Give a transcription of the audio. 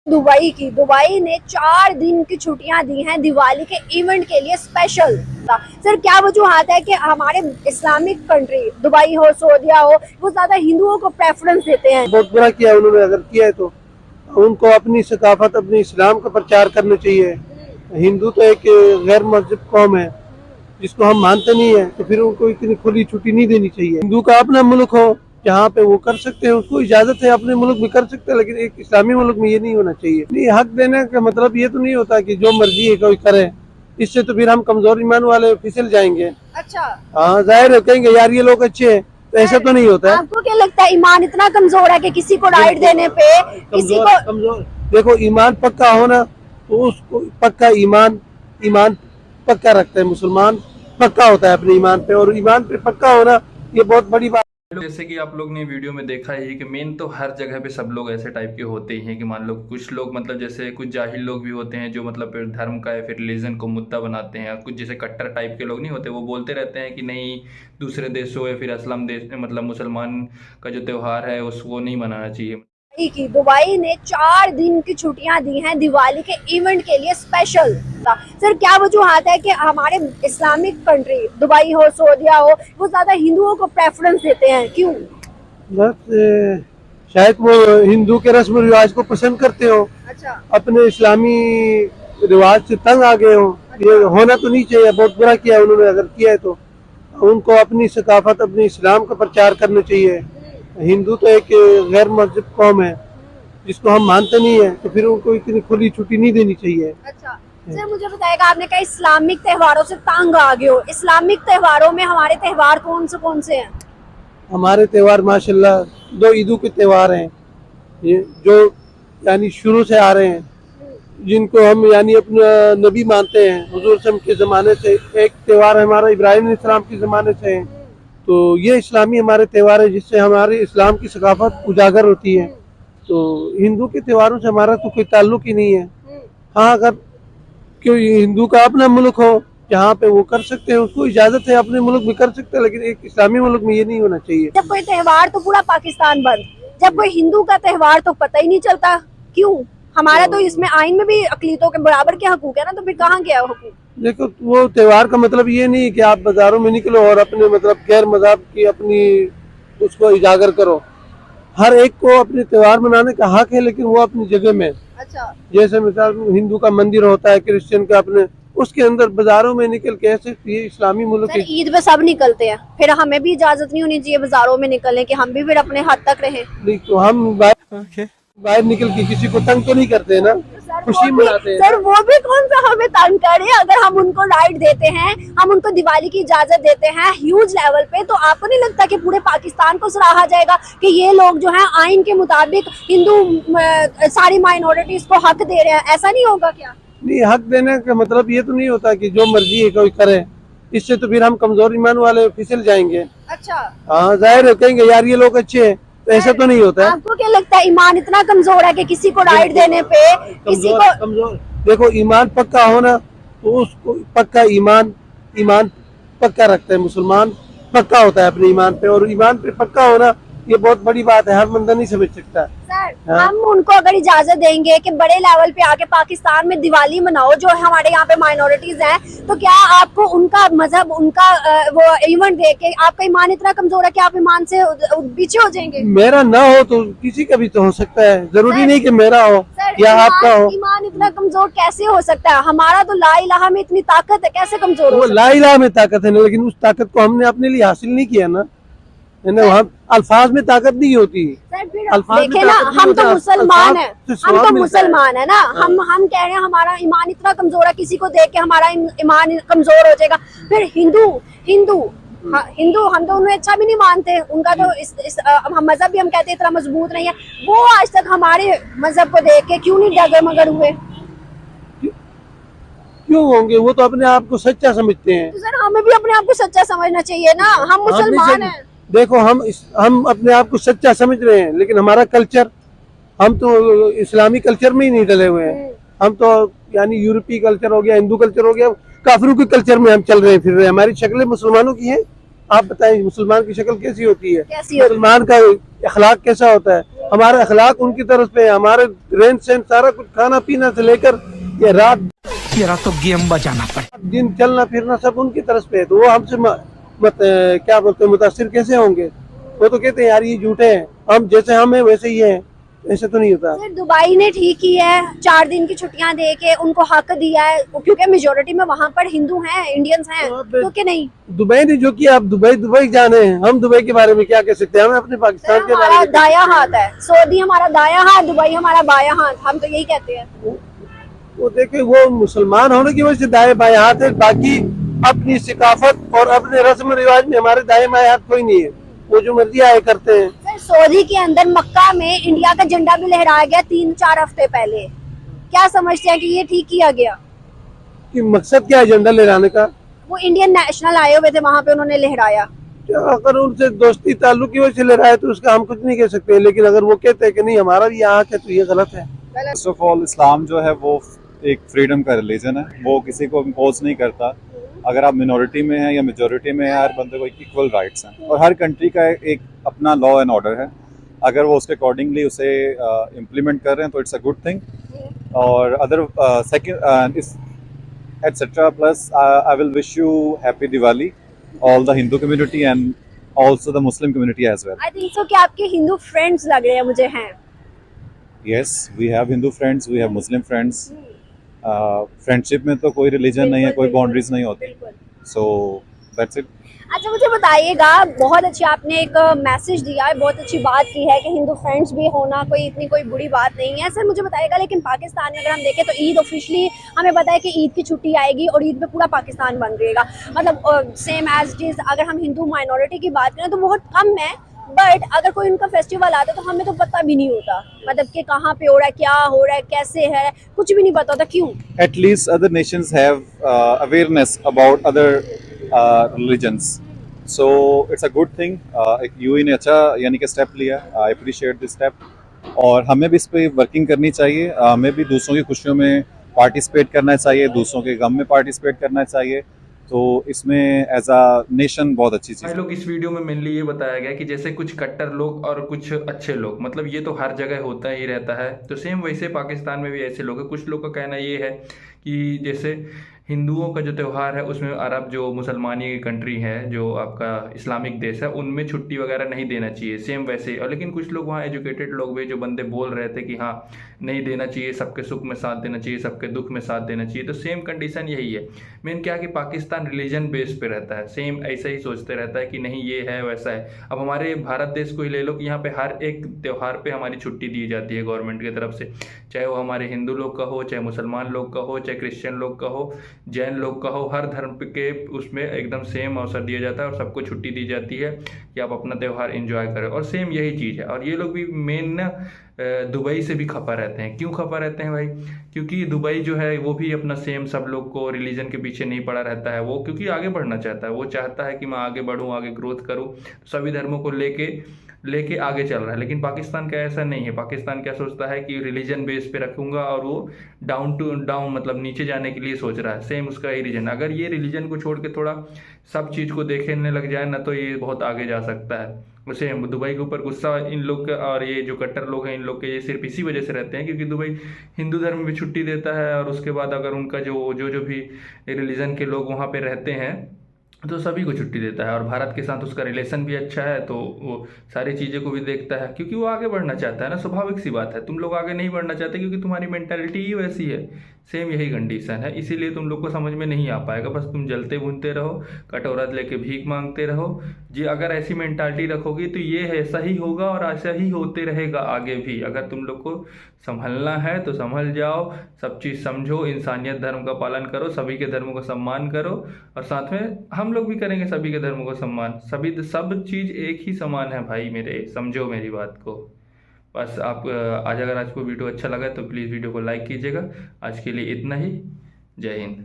Dubai ने 4 दिन की छुट्टियां दी हैं दिवाली के इवेंट के लिए स्पेशल। सर क्या वजूहत है कि हमारे इस्लामिक कंट्री दुबई हो सऊदीया हो वो ज्यादा हिंदुओं को प्रेफरेंस देते हैं? बहुत बुरा किया उन्होंने, अगर किया है तो उनको अपनी सकाफत अपने इस्लाम का प्रचार करना चाहिए। हिंदू तो एक गैर मजहब कौम है जिसको हम मानते नहीं है, तो फिर उनको इतनी खुली छुट्टी नहीं देनी चाहिए। हिंदू का अपना मुल्क हो जहाँ पे वो कर सकते हैं, उसको इजाजत है, अपने मुल्क में कर सकते हैं, लेकिन एक इस्लामी मुल्क में ये नहीं होना चाहिए। नहीं, हक देने का मतलब ये तो नहीं होता कि जो मर्जी है कोई करे, इससे तो फिर हम कमजोर ईमान वाले फिसल जाएंगे। अच्छा, हाँ, जाहिर है, कहेंगे यार ये लोग अच्छे हैं, तो ऐसा तो नहीं होता है। आपको क्या लगता है ईमान इतना कमजोर है कि किसी को राइट देने पे किसी को कमजोर देखो, ईमान पक्का होना तो उसको पक्का ईमान पक्का रखता है, मुसलमान पक्का होता है अपने ईमान पे, और ईमान पे पक्का होना ये बहुत बड़ी बात। जैसे कि आप लोग ने वीडियो में देखा ही कि मेन तो हर जगह पे सब लोग ऐसे टाइप के होते ही हैं कि मान लो कुछ लोग मतलब जैसे कुछ जाहिल लोग भी होते हैं जो मतलब फिर धर्म का या फिर रिलीजन को मुद्दा बनाते हैं, कुछ जैसे कट्टर टाइप के लोग नहीं होते, वो बोलते रहते हैं कि नहीं दूसरे देशों या फिर असलम देश मतलब मुसलमान का जो त्यौहार है उसको नहीं मनाना चाहिए। दुबई ने 4 दिन की छुट्टियां दी हैं दिवाली के इवेंट के लिए स्पेशल। सर क्या वजूहत है कि हमारे इस्लामिक कंट्री दुबई हो सऊदीया हो वो ज्यादा हिंदुओं को प्रेफरेंस देते हैं, क्यों? बस शायद वो हिंदू के रस्म रिवाज को पसंद करते हो, अच्छा, अपने इस्लामी रिवाज से तंग आ गए हो। ये होना तो नहीं चाहिए, बहुत बुरा किया उन्होंने, अगर किया है तो उनको अपनी सकाफत अपने इस्लाम का प्रचार करना चाहिए। हिंदू तो एक गैर मजहब कौम है जिसको हम मानते नहीं है, तो फिर उनको इतनी खुली छुट्टी नहीं देनी चाहिए। अच्छा। सर मुझे बताएगा, आपने कहा इस्लामिक त्योहारों से तंग आ गए हो, इस्लामिक त्योहारों में हमारे त्योहार कौन से हैं? हमारे त्योहार माशाल्लाह 2 ईदों के त्योहार हैं, ये जो यानी शुरू से आ रहे हैं, जिनको हम यानी अपना नबी मानते हैं हुजूर सल्लल्लाहु अलैहि वसल्लम के ज़माने से। एक त्यौहार हमारा इब्राहिम अलैहिस्सलाम के ज़माने से है, तो ये इस्लामी हमारे त्यौहार है जिससे हमारे इस्लाम की सकाफत उजागर होती है। तो हिंदू के त्योहारों से हमारा तो कोई ताल्लुक ही नहीं है। हाँ, अगर क्यों हिंदू का अपना मुल्क हो जहाँ पे वो कर सकते हैं, उसको इजाजत है, अपने मुल्क में कर सकते हैं, लेकिन एक इस्लामी मुल्क में ये नहीं होना चाहिए। जब कोई त्योहार तो पूरा पाकिस्तान बंद, जब कोई हिंदू का त्योहार तो पता ही नहीं चलता, क्यों? हमारा तो इसमें आइन में भी अकलीतों के बराबर के हकूक है ना, तो फिर कहाँ गया हकूक? देखो, वो त्योहार का मतलब ये नहीं कि आप बाजारों में निकलो और अपने मतलब गैर मज़हब की अपनी उसको उजागर करो। हर एक को अपने त्योहार मनाने का हक है, लेकिन वो अपनी जगह में। अच्छा, जैसे मिसाल हिंदू का मंदिर होता है, क्रिश्चियन का अपने, उसके अंदर बाजारों में निकल के ऐसे, ये इस्लामी मुल्क सर है। ईद पे सब निकलते हैं, फिर हमें भी इजाजत नहीं होनी चाहिए बाजारों में निकलने की, हम भी फिर अपने हद तक रहे। नहीं तो हम बाहर निकल के किसी को तंग तो नहीं करते ना, खुशी मनाते हैं। सर वो भी कौन सा हमें तंग करे? अगर हम उनको राइट देते हैं, हम उनको दिवाली की इजाजत देते हैं ह्यूज लेवल पे, तो आपको नहीं लगता कि पूरे पाकिस्तान को सराहा जाएगा कि ये लोग जो हैं आइन के मुताबिक हिंदू सारी माइनॉरिटीज को हक दे रहे हैं? ऐसा नहीं होगा क्या? नहीं, हक देने का मतलब ये तो नहीं होता कि जो मर्जी है कोई करे, इससे तो फिर हम कमजोर ईमान वाले फिसल जाएंगे। अच्छा, हाँ, जाहिर है, कहेंगे यार ये लोग अच्छे हैं, तो ऐसा तो नहीं होता है। आपको क्या लगता है ईमान इतना कमजोर है कि किसी को राइट देने पे किसी को कमजोर देखो, ईमान पक्का होना तो उसको पक्का ईमान पक्का रखता है, मुसलमान पक्का होता है अपने ईमान पे, और ईमान पे पक्का होना ये बहुत बड़ी बात है, हर बंदा नहीं समझ सकता। सर हाँ। हम उनको अगर इजाजत देंगे कि बड़े लेवल पे आके पाकिस्तान में दिवाली मनाओ जो हमारे यहाँ पे माइनॉरिटीज हैं, तो क्या आपको उनका मजहब उनका वो इवेंट देख के आपका ईमान इतना कमजोर है कि आप ईमान से पीछे हो जाएंगे? मेरा ना हो तो किसी का भी तो हो सकता है, जरूरी नहीं कि मेरा हो या आपका हो। ईमान इतना कमजोर कैसे हो सकता है? हमारा तो ला इलाहा में इतनी ताकत है, कैसे कमजोर हो वो सकता ला इलाहा में ताकत है ना, लेकिन उस ताकत को हमने अपने लिए हासिल नहीं किया ना, है ना। वहाँ अल्फाज में ताकत नहीं होती। है? देखे ना, हम तो मुसलमान है, हम तो मुसलमान है ना, हाँ। हम कह रहे हैं हमारा ईमान इतना कमजोर है, किसी को देख के हमारा ईमान कमजोर हो जाएगा। फिर हिंदू हाँ, हिंदू हम तो उन्हें अच्छा भी नहीं मानते, उनका तो हम मजहब भी हम कहते हैं इतना मजबूत नहीं है, वो आज तक हमारे मजहब को देख के क्यों नहीं डगर मगर हुए? क्यों होंगे? वो तो अपने आप को सच्चा समझते हैं। तो सर हमें भी अपने आप को सच्चा समझना चाहिए ना, हम मुसलमान हैं। देखो, हम अपने आप को सच्चा समझ रहे हैं, लेकिन हमारा कल्चर, हम तो इस्लामी कल्चर में ही नहीं डले हुए हैं। हम तो यानी यूरोपीय कल्चर हो गया, हिंदू कल्चर हो गया, काफिरों के कल्चर में हम चल रहे हैं, फिर रहे हैं। हमारी शक्लें मुसलमानों की हैं, आप बताएं मुसलमान की शक्ल कैसी होती है, कैसी होती है? मुसलमान का अखलाक कैसा होता है, हमारा अखलाक उनकी तरफ पे है, हमारे रहन सहन सारा कुछ खाना पीना से लेकर ये रात तेरा तो गेम बजाना पड़े। दिन चलना फिरना सब उनकी तरफ पे है। तो वो हमसे क्या बोलते हैं मुतासिर कैसे होंगे? वो तो कहते हैं यार ये झूठे हैं, हम जैसे हम हैं वैसे ही हैं, ऐसे तो नहीं होता। सर दुबई ने ठीक की है, 4 दिन की छुट्टियां दे के उनको हक दिया है, क्योंकि मेजोरिटी में वहाँ पर हिंदू हैं, इंडियंस हैं, तो कि नहीं? दुबई ने जो किया, आप दुबई जाने हैं, हम दुबई के बारे में क्या कह सकते हैं? हमें अपने पाकिस्तान के बारे हमारा में दाया हाथ है, सऊदी हमारा दाया हाथ, दुबई हमारा बाया हाथ, हम तो यही कहते हैं। वो देखे, वो मुसलमान होने की वजह से दाएं बाएं हाथ है, बाकी अपनी सिकाफत और अपने रस्म रिवाज में हमारे दाएं बाएं हाथ कोई नहीं है, वो जो मर्जी आए करते हैं। सर सऊदी के अंदर मक्का में इंडिया का झंडा भी लहराया गया 3-4 हफ्ते पहले, क्या समझते हैं कि ये ठीक किया गया? कि मकसद क्या है झंडा लहराने का? वो इंडियन नेशनल आए हुए थे वहाँ पे, उन्होंने लहराया। अगर उनसे दोस्ती ताल्लुक की वजह से लहराए तो उसका हम कुछ नहीं कह सकते, लेकिन अगर वो कहते हैं कि नहीं हमारा भी यहाँ है तो ये गलत है। फर्स्ट ऑफ ऑल इस्लाम जो है वो एक फ्रीडम का रिलीजन है, वो किसी को इम्पोज नहीं करता। अगर आप मिनॉरिटी में हैं या मेजॉरिटी में हैं, हर बंदे को इक्वल राइट्स हैं और हर कंट्री का एक अपना लॉ एंड ऑर्डर है। अगर वो उसके अकॉर्डिंगली उसे इम्प्लीमेंट कर रहे हैं तो इट्स अ गुड थिंग। और other second etcetera plus I will wish you happy Diwali all the Hindu community and also the Muslim community as well. I think so कि आपके हिंदू फ्रेंड्स लग रहे हैं मुझे हैं। Yes, we have Hindu friends, we have Muslim friends. Friendship में तो कोई रिलीजन नहीं है, कोई बाउंड्रीज नहीं होती, सो दैट्स इट। अच्छा मुझे बताइएगा, बहुत अच्छी आपने एक मैसेज दिया है, बहुत अच्छी बात की है कि हिंदू फ्रेंड्स भी होना कोई इतनी कोई बुरी बात नहीं है। सर मुझे बताइएगा, लेकिन पाकिस्तान में अगर हम देखें तो ईद ऑफिशियली हमें पता है कि ईद की छुट्टी आएगी और ईद पे पूरा पाकिस्तान बंद रहेगा, मतलब सेम एज इट इज। अगर हम हिंदू माइनॉरिटी की बात करें तो बहुत कम है, बट अगर कोई उनका फेस्टिवल आता है तो हमें तो पता भी नहीं होता, मतलब कि कहाँ पे हो रहा है, क्या हो रहा है, कैसे है, कुछ भी नहीं पता होता। क्यों? At least other nations have awareness about other religions, so it's a good thing। UAE ने अच्छा यानी कि स्टेप लिया, आई अप्रिशिएट दिस स्टेप। और हमें भी इस पे वर्किंग करनी चाहिए, हमें भी दूसरों की खुशियों में पार्टिसिपेट करना चाहिए, दूसरों के गम में पार्टिसिपेट करना चाहिए। तो इसमें एज अ नेशन बहुत अच्छी चीज़ भाई है। लोग इस वीडियो में मेनली ये बताया गया कि जैसे कुछ कट्टर लोग और कुछ अच्छे लोग, मतलब ये तो हर जगह होता ही रहता है, तो सेम वैसे पाकिस्तान में भी ऐसे लोग हैं। कुछ लोग का कहना ये है कि जैसे हिंदुओं का जो त्यौहार है उसमें अरब जो मुसलमानी कंट्री है, जो आपका इस्लामिक देश है, उनमें छुट्टी वगैरह नहीं देना चाहिए, सेम वैसे। और लेकिन कुछ लोग वहाँ एजुकेटेड लोग भी जो बंदे बोल रहे थे कि हाँ नहीं देना चाहिए, सबके सुख में साथ देना चाहिए, सबके दुख में साथ देना चाहिए। तो सेम कंडीशन यही है। मेन क्या है कि पाकिस्तान रिलीजन बेस पे रहता है, सेम ऐसा ही सोचते रहता है कि नहीं ये है वैसा है। अब हमारे भारत देश को ही ले लो कि यहाँ पे हर एक त्यौहार पे हमारी छुट्टी दी जाती है गवर्नमेंट की तरफ से, चाहे वो हमारे हिंदू लोग का हो, चाहे मुसलमान लोग का हो, चाहे क्रिश्चियन लोग का हो, जैन लोग का हो, हर धर्म के उसमें एकदम सेम अवसर दिया जाता है और सबको छुट्टी दी जाती है कि आप अपना त्यौहार एंजॉय करें। और सेम यही चीज़ है। और ये लोग भी मेन ना दुबई से भी खफा रहते हैं। क्यों खफा रहते हैं भाई? क्योंकि दुबई जो है वो भी अपना सेम सब लोग को रिलीजन के पीछे नहीं पड़ा रहता है, वो क्योंकि आगे बढ़ना चाहता है, वो चाहता है कि मैं आगे बढ़ूँ, आगे ग्रोथ करूँ, सभी धर्मों को लेके आगे चल रहा है। लेकिन पाकिस्तान का ऐसा नहीं है। पाकिस्तान क्या सोचता है कि रिलीजन बेस पे रखूंगा और वो डाउन टू डाउन मतलब नीचे जाने के लिए सोच रहा है। सेम उसका ही रीजन, अगर ये रिलीजन को छोड़ के थोड़ा सब चीज़ को देखने लग जाए ना तो ये बहुत आगे जा सकता है। वैसे दुबई के ऊपर गुस्सा इन लोग का, और ये जो कट्टर लोग हैं इन लोग के, ये सिर्फ इसी वजह से रहते हैं क्योंकि दुबई हिंदू धर्म में भी छुट्टी देता है और उसके बाद अगर उनका जो भी रिलीजन के लोग वहाँ पे रहते हैं तो सभी को छुट्टी देता है। और भारत के साथ उसका रिलेशन भी अच्छा है, तो वो सारी चीज़ें को भी देखता है क्योंकि वो आगे बढ़ना चाहता है ना। स्वाभाविक सी बात है, तुम लोग आगे नहीं बढ़ना चाहते क्योंकि तुम्हारी मेंटालिटी ही वैसी है। सेम यही कंडीशन है, इसीलिए तुम लोग को समझ में नहीं आ पाएगा। बस तुम जलते भूनते रहो, कटोरा लेके भीख मांगते रहो। जी अगर ऐसी मेंटालिटी रखोगी तो ये ऐसा ही होगा और ऐसा ही होते रहेगा आगे भी। अगर तुम लोग को संभलना है तो संभल जाओ, सब चीज़ समझो, इंसानियत धर्म का पालन करो, सभी के धर्मों का सम्मान करो और साथ में हम लोग भी करेंगे सभी के धर्मों का सम्मान। सब चीज़ एक ही समान है भाई मेरे, समझो मेरी बात को। बस आप अगर आज को वीडियो अच्छा लगा तो प्लीज़ वीडियो को लाइक कीजिएगा। आज के लिए इतना ही। जय हिंद।